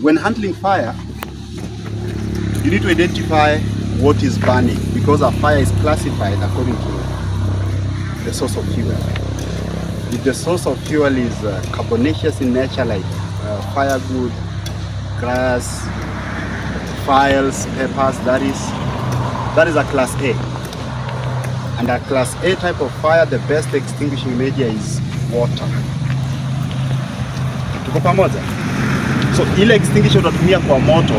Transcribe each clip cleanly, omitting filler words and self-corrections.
when handling fire, you need to identify what is burning, because a fire is classified according to the source of fuel. If the source of fuel is carbonaceous in nature, like firewood, grass, files, peppers, that is a class A. And a class A type of fire, the best extinguishing measure is water. Tuko pamoja? So ile extinguisher utatumia kwa moto,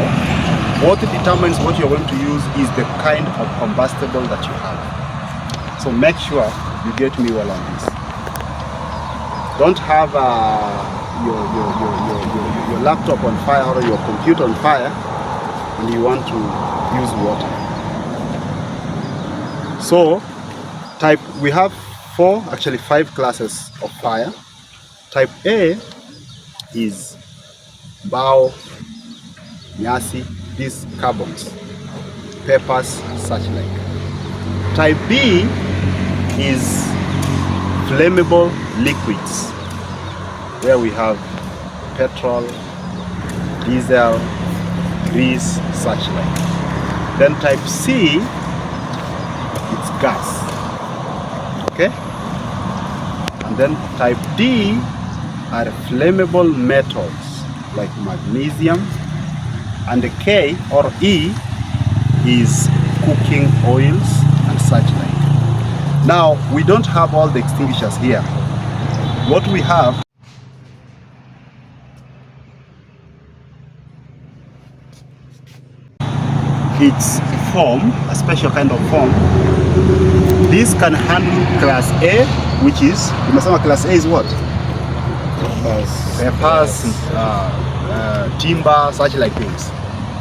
what determines what you're going to use is the kind of combustible that you have. So make sure you get me well on this. Don't have your laptop on fire or your computer on fire and you want to use water. So we have actually 5 classes of fire. Type A is bao, nyasi, these carbons, peppers, such like. Type B is flammable liquids, where we have petrol, diesel, grease, such like. Then type C, it's gas. Okay? And then type D are flammable metals like magnesium, and the K or E is cooking oils and such like. Now, we don't have all the extinguishers here. What we have, it's foam, a special kind of foam. This can handle class A, which is, class A is what? Peppers, timber, such like things.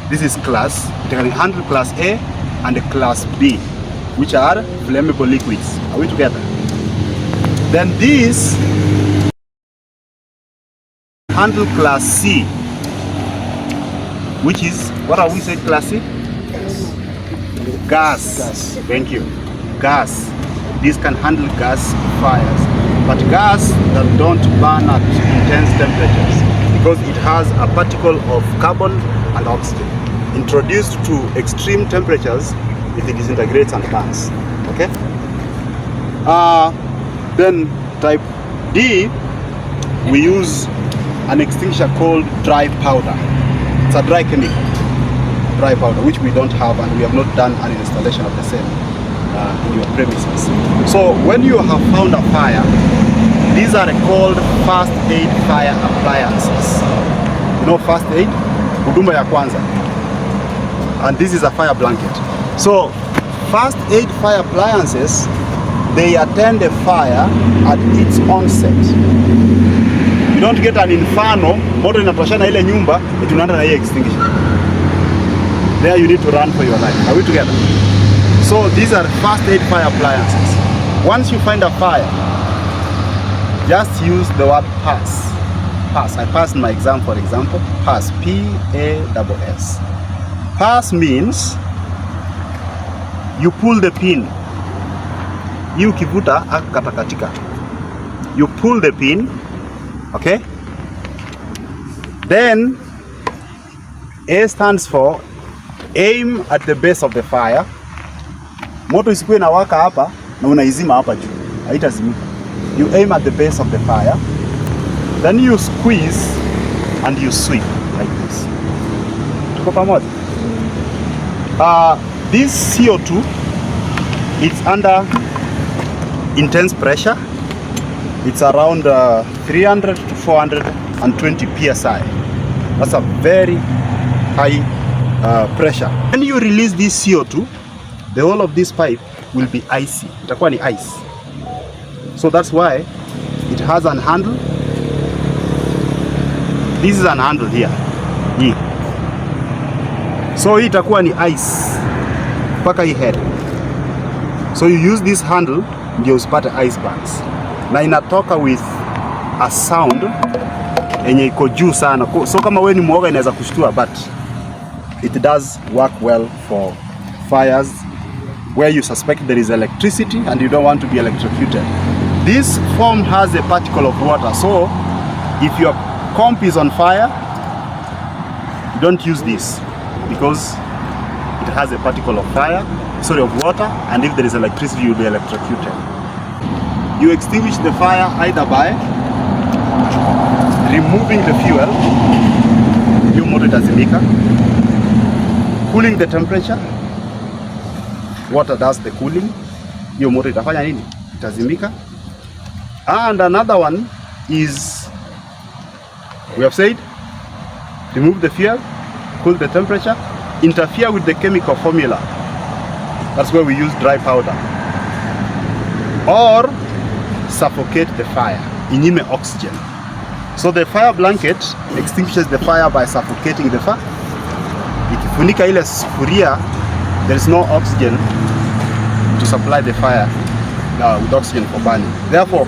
This is class, it can handle class A and class B, which are flammable liquids. Are we together? Then this handle class C, which is, what are we saying class C? Gas. Thank you. Gas. This can handle gas fires, but gas that don't burn at intense temperatures, because it has a particle of carbon and oxygen. Introduced to extreme temperatures, it disintegrates and burns. Okay? Then type D, we use an extinguisher called dry powder. It's a dry chemical, dry powder, which we don't have, and we have not done an installation of the same in your premises. So when you have found a fire, these are called first aid fire appliances. You know first aid? Huduma ya kwanza. And this is a fire blanket. So first aid fire appliances, they attend a fire at its onset. You don't get an inferno, moto inatoshana ile nyumba, unaenda na extinguisher. There you need to run for your life. Are we together? So these are first aid fire appliances. Once you find a fire, just use the word pass. Pass. I passed my exam, for example. Pass. P-A-S-S. Pass means you pull the pin. You kivuta akatakatika. You pull the pin. Okay? Then A stands for aim at the base of the fire. Moto isikuwe inawaka hapa na unaizima hapa juu. Haitazimika. You aim at the base of the fire. Then you squeeze and you sweep like this. Tuko pamoja? This CO2, it's under intense pressure. It's around 300 to 420 psi. That's a very high pressure. When you release this CO2, the whole of this pipe will be icy. Itakuwa ni ice. So that's why it has an handle. This is an handle here. So hii itakuwa ni ice mpaka hii head. So you use this handle ndio usipate icebergs. Na inatoka with a sound yenye iko juu sana. So kama wewe ni mwoga inaweza kushtua, but it does work well for fires where you suspect there is electricity and you don't want to be electrocuted. This foam has a particle of water, so if your comp is on fire, You don't use this because it has a particle of fire, sorry, of water, and if there is electricity, you'll be electrocuted. You extinguish the fire either by removing the fuel, hiyo moto itazimika, cooling the temperature, water does the cooling, hiyo moto itafanya nini? Itazimika. And another one is, we have said, remove the fuel, cool the temperature, interfere with the chemical formula. That's where we use dry powder. Or suffocate the fire, inyime oxygen. So the fire blanket extinguishes the fire by suffocating the fire. Ikifunika ile sufuria, there is no oxygen to supply the fire with oxygen for burning. Therefore,